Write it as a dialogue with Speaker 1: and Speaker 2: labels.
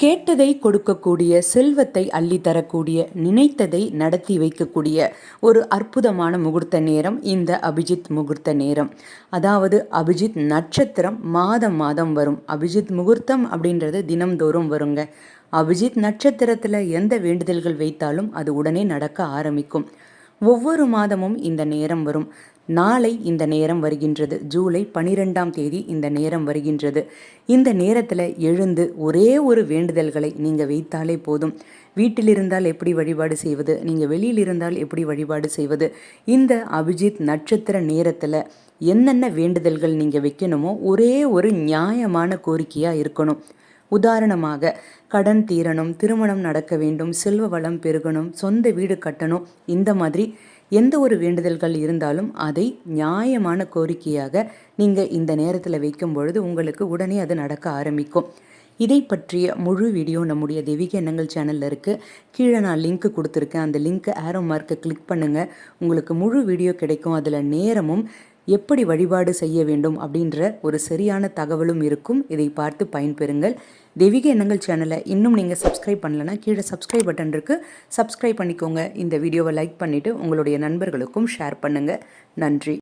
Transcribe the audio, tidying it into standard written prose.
Speaker 1: கேட்டதை கொடுக்கக்கூடிய, செல்வத்தை அள்ளித்தரக்கூடிய, நினைத்ததை நடத்தி வைக்கக்கூடிய ஒரு அற்புதமான முகூர்த்த நேரம் இந்த அபிஜித் முகூர்த்த நேரம். அதாவது அபிஜித் நட்சத்திரம் மாதம் மாதம் வரும். அபிஜித் முகூர்த்தம் அப்படின்றது தினம்தோறும் வருங்க. அபிஜித் நட்சத்திரத்தில் எந்த வேண்டுதல்கள் வைத்தாலும் அது உடனே நடக்க ஆரம்பிக்கும். ஒவ்வொரு மாதமும் இந்த நேரம் வரும். நாளை இந்த நேரம் வருகின்றது. ஜூலை 12ஆம் தேதி இந்த நேரம் வருகின்றது. இந்த நேரத்தில் எழுந்து ஒரே ஒரு வேண்டுதல்களை நீங்கள் வைத்தாலே போதும். வீட்டில் இருந்தால் எப்படி வழிபாடு செய்வது, நீங்கள் வெளியில் இருந்தால் எப்படி வழிபாடு செய்வது, இந்த அபிஜித் நட்சத்திர நேரத்தில் என்னென்ன வேண்டுதல்கள் நீங்கள் வைக்கணுமோ ஒரே ஒரு நியாயமான கோரிக்கையாக இருக்கணும். உதாரணமாக கடன் தீரணும், திருமணம் நடக்க வேண்டும், செல்வ வளம் பெருகணும், சொந்த வீடு கட்டணும், இந்த மாதிரி எந்த ஒரு வேண்டுதல்கள் இருந்தாலும் அதை நியாயமான கோரிக்கையாக நீங்கள் இந்த நேரத்தில் வைக்கும் பொழுது உங்களுக்கு உடனே அது நடக்க ஆரம்பிக்கும். இதை பற்றிய முழு வீடியோ நம்முடைய தெய்வீக எண்ணங்கள் சேனலில் இருக்குது. கீழே நான் லிங்க் கொடுத்துருக்கேன். அந்த லிங்க்கு ஆரோ மார்க்கை கிளிக் பண்ணுங்கள். உங்களுக்கு முழு வீடியோ கிடைக்கும். அதில் நேரமும் எப்படி வழிபாடு செய்ய வேண்டும் அப்படின்ற ஒரு சரியான தகவலும் இருக்கும். இதை பார்த்து பயன்பெறுங்கள். தெய்வீக எண்ணங்கள் சேனலை இன்னும் நீங்கள் சப்ஸ்கிரைப் பண்ணலைன்னா கீழே சப்ஸ்கிரைப் பட்டன் இருக்குது, சப்ஸ்கிரைப் பண்ணிக்கோங்க. இந்த வீடியோவை லைக் பண்ணிவிட்டு உங்களுடைய நண்பர்களுக்கும் ஷேர் பண்ணுங்கள். நன்றி.